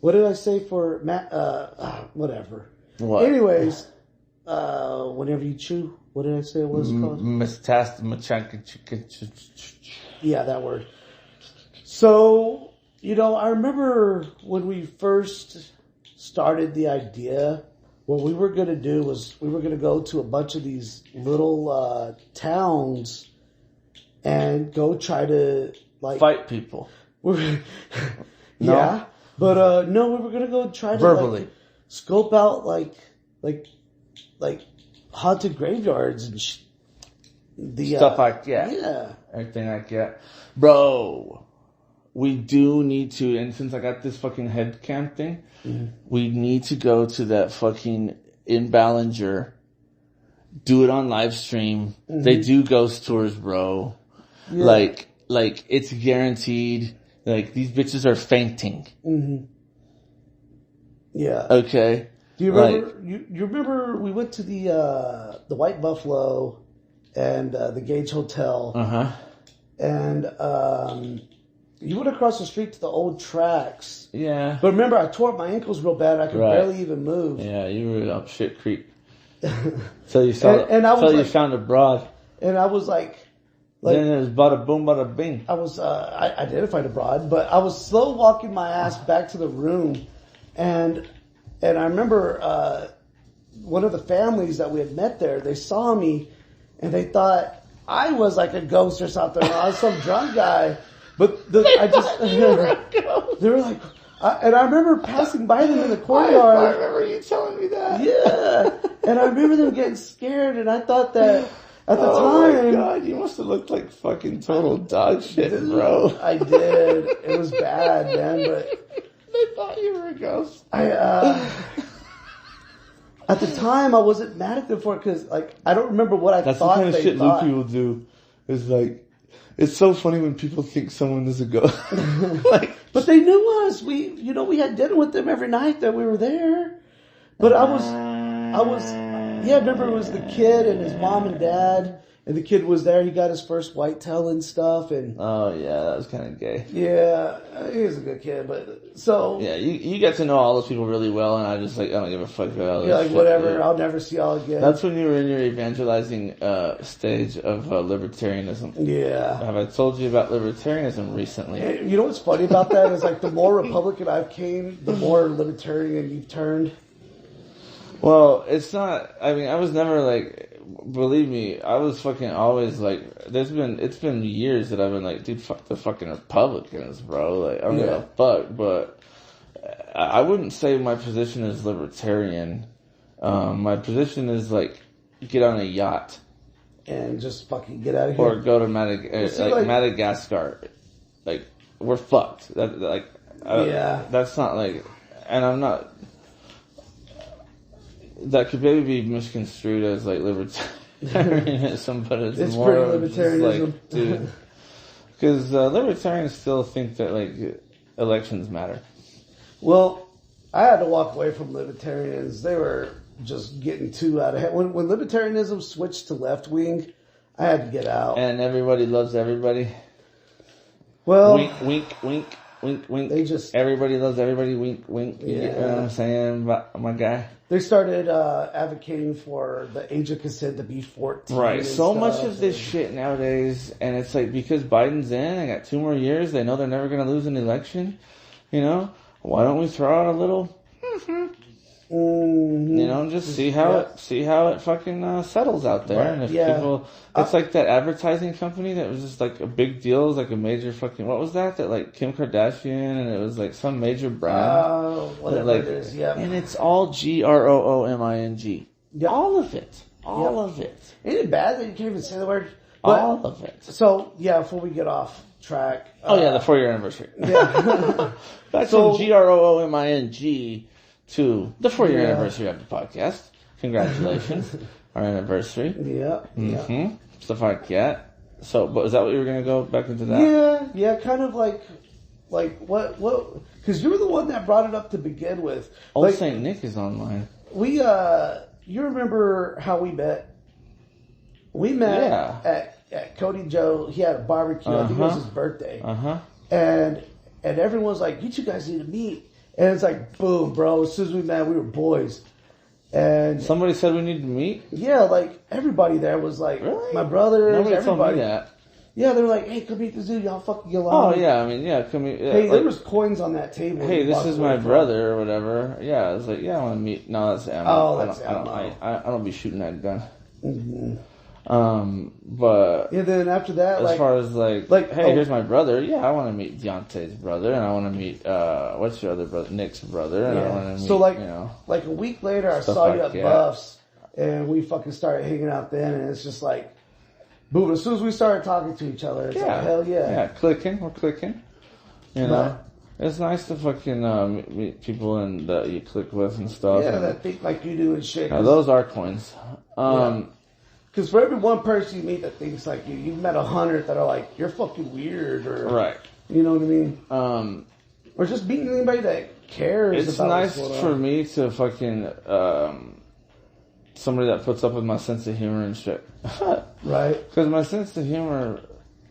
What did I say for whatever? What? Anyways, whenever you chew, what did I say it was called? Yeah, that word. So, I remember when we first started the idea, what we were going to do was we were going to go to a bunch of these little towns and go try to fight people. No? Yeah. But no, we were gonna go try to verbally scope out like haunted graveyards and stuff like that. Yeah, everything like that, bro. We do need to, and since I got this fucking head cam thing, we need to go to that fucking in Ballinger. Do it on live stream. They do ghost tours, bro. Yeah. Like it's guaranteed. Like, these bitches are fainting. Yeah. Okay. Do you remember, you remember we went to the White Buffalo and, the Gage Hotel. And, you went across the street to the old tracks. Yeah. But remember, I tore up my ankles real bad. I could barely even move. Yeah, you were up shit creek. So you saw, you found a broad. And I was like, then it was bada boom, bada bing. I was, I identified abroad, but I was slow walking my ass back to the room. And I remember, one of the families that we had met there, they saw me and they thought I was like a ghost or something. Or I was some drunk guy. But they were like, and I remember passing by them in the courtyard. I remember you telling me that. Yeah. And I remember them getting scared and I thought that, at the time. Oh my god, you must have looked like fucking total dog shit, bro. I did. It was bad, man, but. They thought you were a ghost. At the time, I wasn't mad at them for it because, I don't remember what I thought they thought. That's the kind of shit Luke people do. Is it's so funny when people think someone is a ghost. But they knew us. We had dinner with them every night that we were there. But I was. Yeah, I remember it was the kid and his mom and dad, and the kid was there. He got his first whitetail and stuff, and oh yeah, that was kind of gay. Yeah, he was a good kid, but so yeah, you get to know all those people really well, and I just I don't give a fuck about all this shit, whatever. Dude. I'll never see y'all again. That's when you were in your evangelizing stage of libertarianism. Yeah. Have I told you about libertarianism recently? You know what's funny about that is the more Republican I've came, the more libertarian you've turned. Well, it's not, I was never believe me, I was fucking always it's been years that I've been dude, fuck the fucking Republicans, bro. I don't give a fuck, but I wouldn't say my position is libertarian. My position is get on a yacht. And just fucking get out of here. Or go to Madagascar. We're fucked. That's not and I'm not, that could maybe be misconstrued as libertarianism, but it's more pretty libertarianism, dude. Because libertarians still think that elections matter. Well, I had to walk away from libertarians. They were just getting too out of hand. When libertarianism switched to left wing, I had to get out. And everybody loves everybody. Well, wink, wink, wink, Wink, wink. They just everybody loves everybody. Wink, wink. You get what I'm saying, my guy. They started advocating for the age of consent to be 14. Right. So much of this shit nowadays, and it's like because Biden's in, I got 2 more years. They know they're never going to lose an election. You know, why don't we throw out a little? Mm-hmm. You know, just see how it fucking settles out there. Right. And if people, it's like that advertising company that was just like a big deal. It was like a major fucking, what was that like Kim Kardashian, and it was like some major brand. Whatever like, it is, yeah. And it's all GROOMING. Yep. All of it. All of it. Ain't it bad that you can't even say the word? But, all of it. So, before we get off track. The 4-year anniversary. Yeah. That's from GROOMING to the 4-year anniversary of the podcast. Congratulations. Our anniversary. Yeah. Mm-hmm. Stuff like that. So, but is that what you were going to go back into that? Yeah, kind of like what, because you were the one that brought it up to begin with. Old St. Nick is online. We, you remember how we met? We met at Cody Joe. He had a barbecue. I think it was his birthday. And everyone was like, "You two guys need to meet." And it's like, boom, bro. As soon as we met, we were boys. And somebody said we need to meet? Yeah, like everybody there was like, really? My brothers, nobody everybody. Told me that. Yeah, they were like, "Hey, come meet this dude. Y'all fucking get along." Oh yeah, I mean, come meet. Hey, there was coins on that table. Hey, this is my brother or whatever. Yeah, I was like, I want to meet. No, that's ammo. Oh, that's ammo. I don't be shooting that gun. Mm-hmm. But then after that, as far as like hey, here's my brother. Yeah, I want to meet Deontay's brother, and I want to meet what's your other brother, Nick's brother, and I want to meet. So like a week later, I saw you at Buffs, and we fucking started hanging out then, and it's just like, boom. As soon as we started talking to each other, it's like hell yeah, we're clicking. You know. It's nice to fucking meet people and that you click with and stuff. Yeah, that think like you do and shit. Those are coins. Because for every one person you meet that thinks like you've met 100 that are like, you're fucking weird, or right. You know what I mean? Or just meeting anybody that cares. It's nice for me to fucking somebody that puts up with my sense of humor and shit. Right. Because my sense of humor,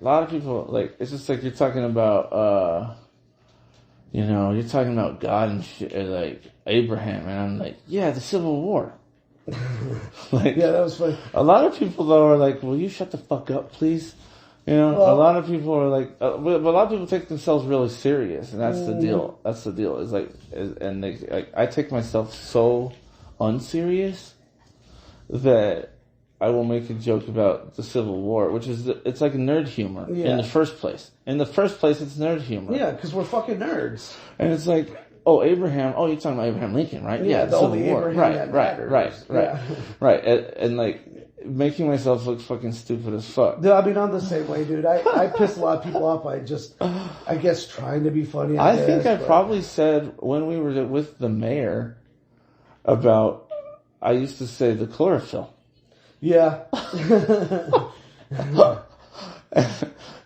a lot of people like it's just like you're talking about. You're talking about God and shit, like Abraham, and I'm like, the Civil War. That was funny. A lot of people though are like, "Will you shut the fuck up, please?" A lot of people are like, but a lot of people take themselves really serious, and that's the deal. That's the deal. It's like, and they, like, I take myself so unserious that I will make a joke about the Civil War, which is it's like nerd humor in the first place. In the first place, it's nerd humor. Yeah, because we're fucking nerds. And it's like, Abraham. Oh, you're talking about Abraham Lincoln, right? Yeah, the only Abraham right. And like making myself look fucking stupid as fuck. Dude, I mean, I'm the same way, dude. I piss a lot of people off by I guess, trying to be funny. I think I probably said when we were with the mayor about. I used to say the chlorophyll. Yeah.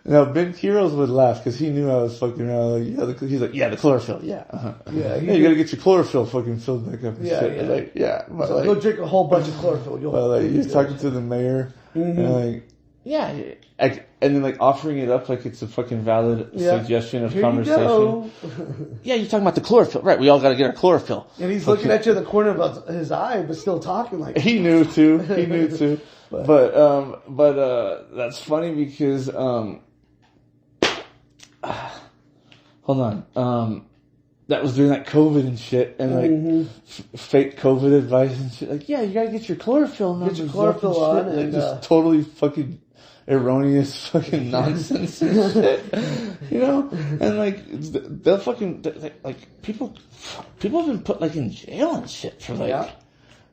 Now Ben Kiros would laugh because he knew I was fucking around. Like, he's like, the chlorophyll. Yeah. You gotta get your chlorophyll fucking filled back up. And shit. But so go drink a whole bunch of chlorophyll. He's talking to the mayor, and and then like offering it up like it's a fucking valid suggestion of conversation. You're talking about the chlorophyll, right? We all gotta get our chlorophyll. And he's looking at you in the corner of his eye, but still talking like he knew too. But that's funny because hold on. That was during that COVID and shit, and like fake COVID advice and shit. Like, you gotta get your chlorophyll. Get your chlorophyll on, and just totally fucking erroneous fucking nonsense and shit. And like they'll fucking like people have been put like in jail and shit for like.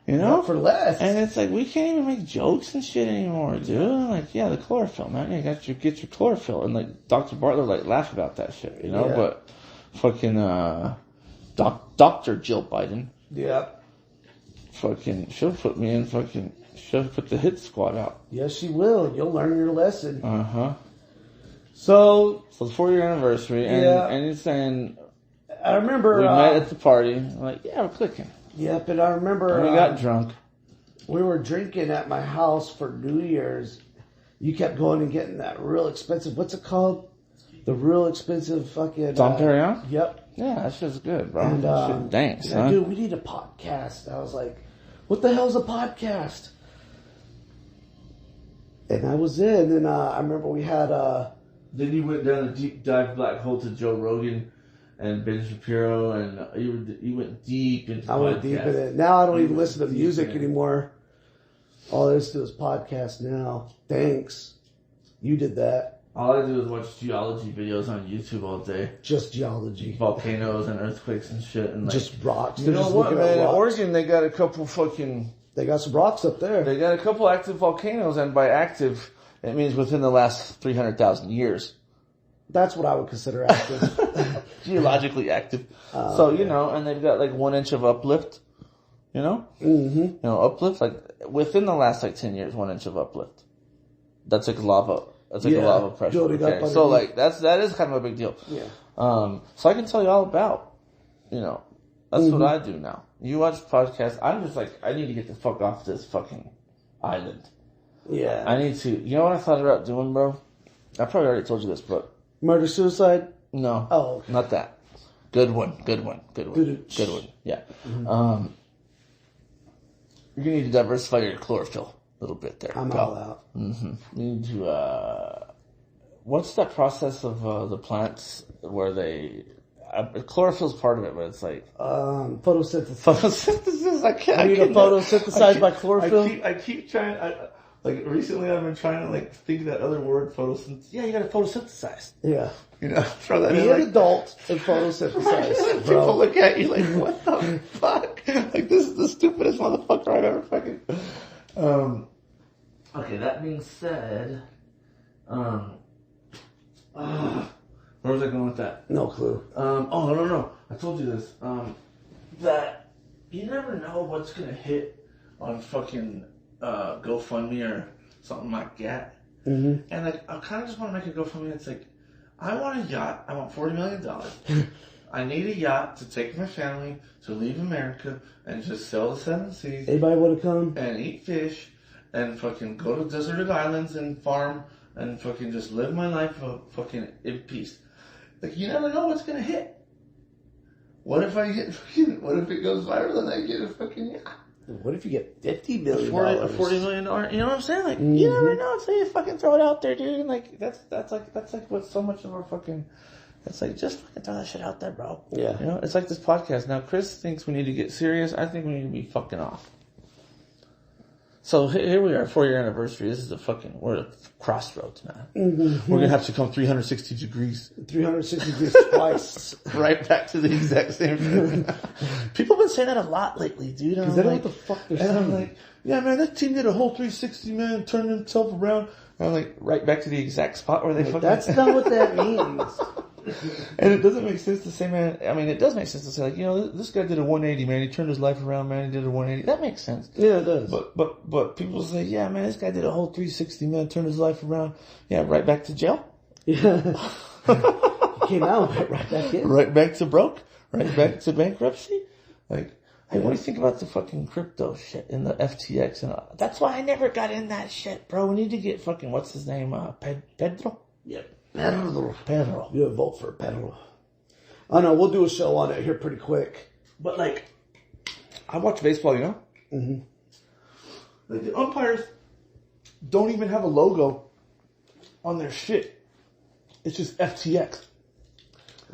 For less. And it's like, we can't even make jokes and shit anymore, dude. Like, the chlorophyll, man. You got get your chlorophyll. And like, Dr. Bartler, like, laugh about that shit, But fucking, Dr. Jill Biden. Yeah. Fucking, she'll put the hit squad out. Yes, she will. You'll learn your lesson. So the 4-year anniversary. And he's saying, I remember. We met at the party. I'm like, we're clicking. Yep, and I remember... And we got drunk. We were drinking at my house for New Year's. You kept going and getting that real expensive... What's it called? The real expensive fucking... Dom Perignon? Yep. Yeah, that shit's good, bro. And, that shit danks, huh? dude, we need a podcast. I was like, what the hell's a podcast? And I was in, and I remember we had... Then you went down a deep dive black hole to Joe Rogan and Ben Shapiro, and you went deep into I went deep in it. Now I don't even listen to music anymore. All I listen to is podcasts now. Thanks. You did that. All I do is watch geology videos on YouTube all day. Just geology. Volcanoes and earthquakes and shit. And like, just rocks. You know what, man? In Oregon, they got a couple fucking... They got some rocks up there. They got a couple active volcanoes, and by active, it means within the last 300,000 years. That's what I would consider active. Geologically active. So, you know, and they've got like 1 inch of uplift. You know? Mm-hmm. You know, uplift, like, within the last, like, 10 years, 1 inch of uplift. That's like lava. That's like a lava pressure. Okay. So, like, that is kind of a big deal. Yeah. So I can tell you all about, you know, that's what I do now. You watch podcasts. I'm just like, I need to get the fuck off this fucking island. Yeah. I need to, you know what I thought about doing, bro? I probably already told you this, but. Murder, suicide? No. Oh, okay. Not that. Good one. Good one. Yeah. Mm-hmm. You're gonna need to diversify your chlorophyll a little bit there. I'm all out. Mm-hmm. You need to, what's that process of, the plants where they, chlorophyll's part of it, but it's like... photosynthesis. Photosynthesis, I need to photosynthesize by chlorophyll? I keep trying, like, recently I've been trying to, like, think of that other word, photosynthesis. Yeah, you gotta photosynthesize. Yeah. You know, throw that Be in, an like, adult and photosynthesize, bro. People look at you like, what the fuck? Like, this is the stupidest motherfucker I've ever fucking... Okay, that being said, where was I going with that? No clue. Oh, no. I told you this. That you never know what's gonna hit on fucking, GoFundMe or something like that. Mm-hmm. And like, I kind of just want to make a GoFundMe. It's like, I want a yacht. I want $40 million. I need a yacht to take my family to leave America and just sail the 7 seas. Anybody want to come? And eat fish and fucking go to deserted islands and farm and fucking just live my life fucking in peace. Like, you never know what's gonna hit. What if I get fucking, what if it goes viral and I get a fucking yacht? What if you get $50 million? A $40 million, you know what I'm saying? Like, you never know until you fucking throw it out there, dude. And like, that's like what so much of our fucking, it's like, just fucking throw that shit out there, bro. Yeah. You know, it's like this podcast. Now, Chris thinks we need to get serious. I think we need to be fucking off. So here we are, 4-year anniversary. This is we're at a crossroads, man. Mm-hmm. We're gonna have to come 360 degrees. 360 degrees twice. Right back to the exact same thing. People have been saying that a lot lately, dude. Because they don't know what the fuck they're saying. And I'm like, yeah, man, that team did a whole 360, man, turned himself around. And I'm like, right back to the exact spot where they fucking... That's not what that means. And it doesn't make sense to say, man, I mean, it does make sense to say, like, you know, this guy did a 180, man. He turned his life around, man. He did a 180. That makes sense. Yeah, it does. But people say, yeah, man, this guy did a whole 360, man. Turned his life around. Yeah, right back to jail. Yeah. He came out and went right back in. Right back to broke. Right back to bankruptcy. Like, hey, what do you think about the fucking crypto shit and the FTX and all? That's why I never got in that shit, bro. We need to get fucking, what's his name? Pedro? Yep. Pedro. You vote for Pedro. Oh no, we'll do a show on it here pretty quick. But like, I watch baseball, you know? Mm-hmm. Like the umpires don't even have a logo on their shit. It's just FTX.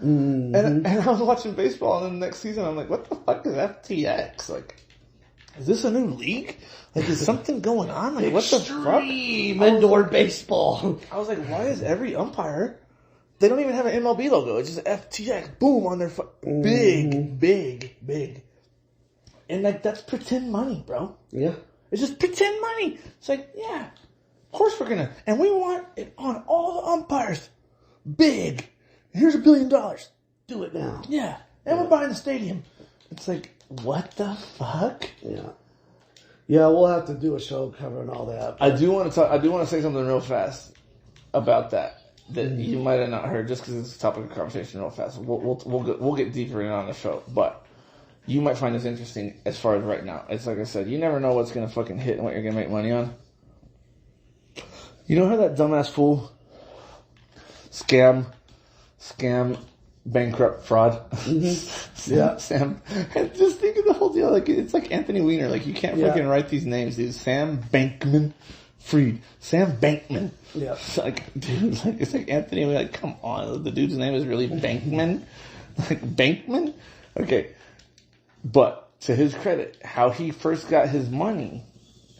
Mm-hmm. And I was watching baseball, and then the next season I'm like, what the fuck is FTX? Like, is this a new league? Like, is something going on? Like, what the fuck? Indoor baseball. I was like, why is every umpire, they don't even have an MLB logo. It's just FTX, boom, on their big. And like, that's pretend money, bro. Yeah. It's just pretend money. It's like, yeah, of course we're gonna, and we want it on all the umpires. Big. Here's $1 billion. Do it now. Yeah. And we're buying the stadium. It's like, what the fuck? Yeah. Yeah, we'll have to do a show covering all that. I do want to say something real fast about that you might have not heard, just because it's a topic of conversation real fast. We'll get deeper in on the show, but you might find this interesting as far as right now. It's like I said, you never know what's going to fucking hit and what you're going to make money on. You know how that dumbass fool scam scam, bankrupt, fraud. Mm-hmm. Yeah. Sam. And just think of the whole deal. Like, it's like Anthony Weiner. Like, you can't fucking write these names, dude. Sam Bankman-Fried. Sam Bankman. Yeah. It's like, dude, like, it's like Anthony Weiner. Like, come on. The dude's name is really Bankman? Like, Bankman? Okay. But, to his credit, how he first got his money,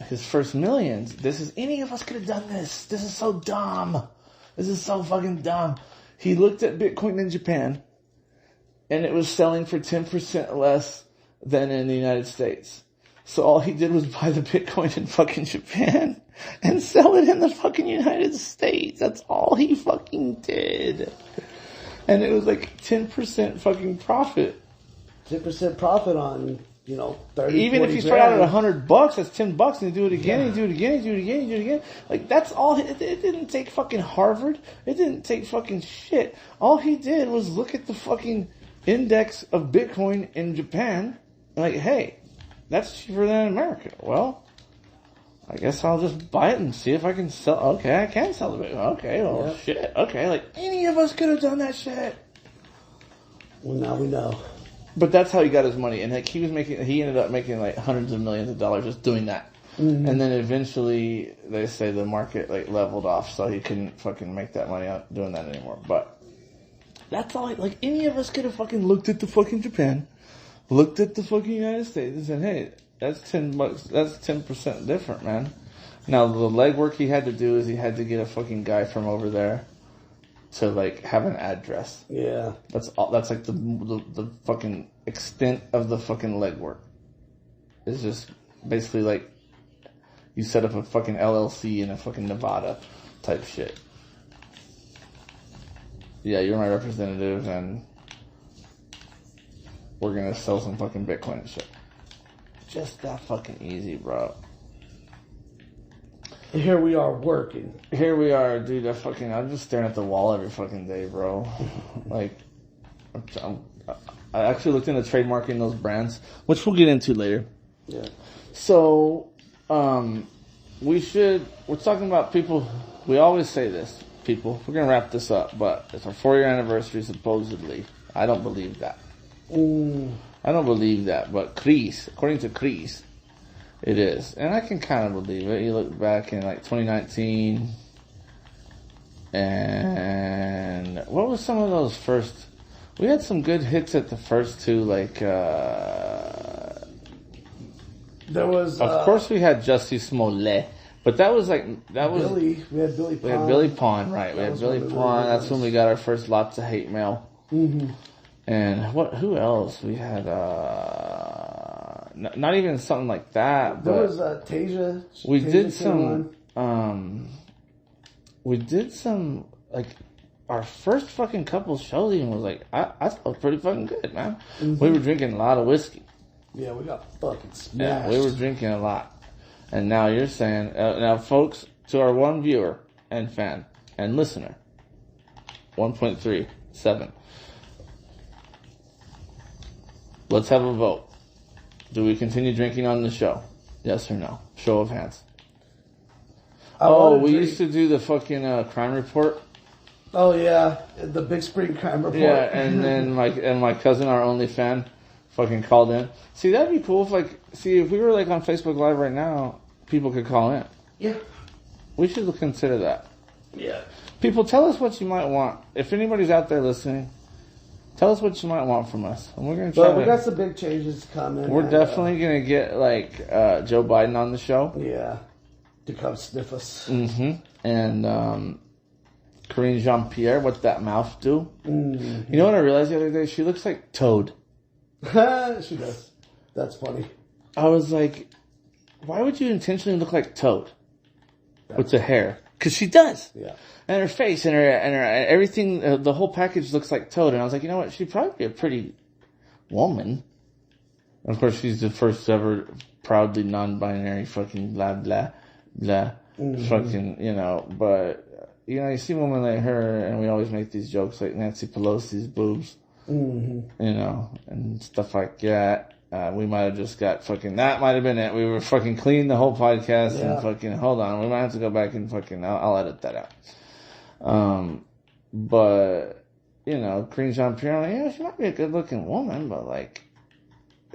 his first millions, any of us could have done this. This is so dumb. This is so fucking dumb. He looked at Bitcoin in Japan, and it was selling for 10% less than in the United States. So all he did was buy the Bitcoin in fucking Japan and sell it in the fucking United States. That's all he fucking did. And it was like 10% fucking profit. 10% profit on, 30, even if you start out at $100, that's $10, and you do it again, you do it again, you do it again, you do it again. Like, that's all. It didn't take fucking Harvard. It didn't take fucking shit. All he did was look at the fucking index of Bitcoin in Japan, and like, hey, that's cheaper than America. Well, I guess I'll just buy it and see if I can sell. Okay, I can sell the Bitcoin. Okay, well, shit. Okay, like, any of us could have done that shit. Well, now we know. But that's how he got his money, and like he ended up making like hundreds of millions of dollars just doing that. Mm-hmm. And then eventually, they say the market like leveled off, so he couldn't fucking make that money out doing that anymore. But that's all. Like any of us could have fucking looked at the fucking Japan, looked at the fucking United States, and said, "Hey, that's $10. That's 10% different, man." Now the legwork he had to do is he had to get a fucking guy from over there to like have an address. Yeah. That's all. That's like the fucking extent of the fucking legwork. It's just basically like you set up a fucking LLC in a fucking Nevada type shit. Yeah, you're my representative, and we're gonna sell some fucking Bitcoin and shit. Just that fucking easy, bro. Here we are working. Here we are, dude. I'm just staring at the wall every fucking day, bro. Like, I actually looked into trademarking those brands, which we'll get into later. Yeah. So, we're talking about people, we always say this, people, we're gonna wrap this up, but it's our 4-year anniversary, supposedly. I don't believe that. I don't believe that, but according to Chris, it is. And I can kind of believe it. You look back in like 2019, and what was some of those first, we had some good hits at the first two, like, there was, of course we had Jussie Smollett, but that was Billy, we had Billy Pond. We had Billy Pond, right. We had Billy Pond. That's when we got our first lots of hate mail. Mm-hmm. And who else? We had, not even something like that. There but was Tasia. We Tasia did some, like, our first fucking couple shows even was like, I felt pretty fucking good, man. Mm-hmm. We were drinking a lot of whiskey. Yeah, we got fucking smashed. Yeah, we were drinking a lot. And now you're saying, now folks, to our one viewer and fan and listener, 1.37. Let's have a vote. Do we continue drinking on the show? Yes or no? Show of hands. We used to do the fucking crime report. Oh yeah, the Big Spring crime report. Yeah, and then my cousin, our only fan, fucking called in. See, that'd be cool if if we were like on Facebook Live right now, people could call in. Yeah. We should consider that. Yeah. People, tell us what you might want. If anybody's out there listening, tell us what you might want from us, and we're gonna try. But we got some big changes coming. We're definitely gonna get like Joe Biden on the show. Yeah, to come sniff us. Mm-hmm. And Karine Jean-Pierre, what's that mouth do? Mm-hmm. You know what I realized the other day? She looks like Toad. She does. That's funny. I was like, why would you intentionally look like Toad with the hair? Because she does. Yeah. And her face and her everything, the whole package looks like Toad. And I was like, you know what? She'd probably be a pretty woman. And of course, she's the first ever proudly non-binary fucking blah, blah, blah. Mm-hmm. Fucking, but, you see a woman like her, and we always make these jokes like Nancy Pelosi's boobs. Mm-hmm. And stuff like that. We might have just got fucking, that might have been it. We were fucking cleaning the whole podcast and fucking, hold on, we might have to go back and fucking, I'll edit that out. But Green Jean Pierre. I'm like, she might be a good looking woman, but like,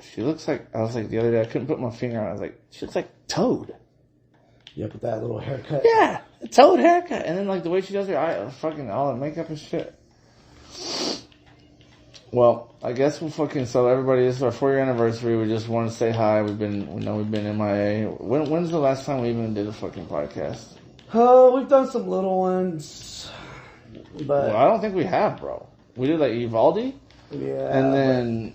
she looks like, I was like, the other day, I couldn't put my finger on it. I was like, she looks like Toad. Yeah, with that little haircut. Yeah, a Toad haircut. And then like the way she does her eye, fucking all the makeup and shit. Well, I guess we'll so everybody, this is our 4-year anniversary. We just want to say hi. We've been MIA. When's the last time we even did a fucking podcast? We've done some little ones, but I don't think we have, bro. We did like Uvalde, yeah, and then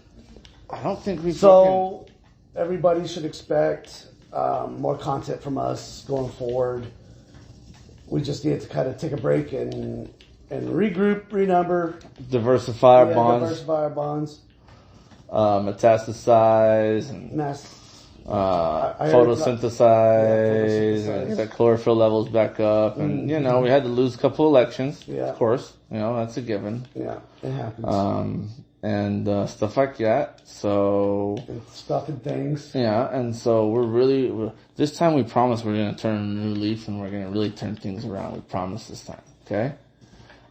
I don't think we. So everybody should expect more content from us going forward. We just need to kind of take a break and regroup, renumber, diversify our bonds, metastasize, and photosynthesize, and get the chlorophyll levels back up. And we had to lose a couple elections, of course. That's a given. Yeah, it happens. And stuff like that. So stuff and things. Yeah, and so this time we promise we're going to turn a new leaf and we're going to really turn things around. We promise this time, okay?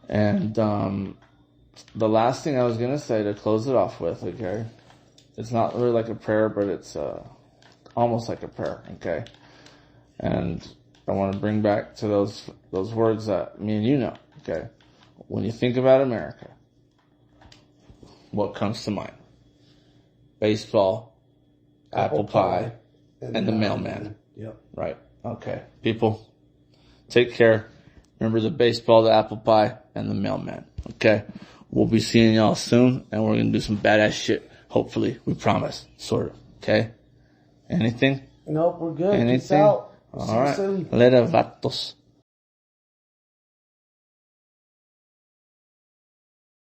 And the last thing I was going to say to close it off with, okay? It's not really like a prayer, but it's almost like a prayer, okay? And I want to bring back to those words that me and you know, okay? When you think about America, what comes to mind? Baseball, apple pie, and the mailman. Yep. Right. Okay. People, take care. Remember the baseball, the apple pie, and the mailman. Okay? We'll be seeing y'all soon, and we're going to do some badass shit. Hopefully. We promise. Sort of. Okay? Anything? Nope, we're good. Anything? Peace out. All right. Later, vatos.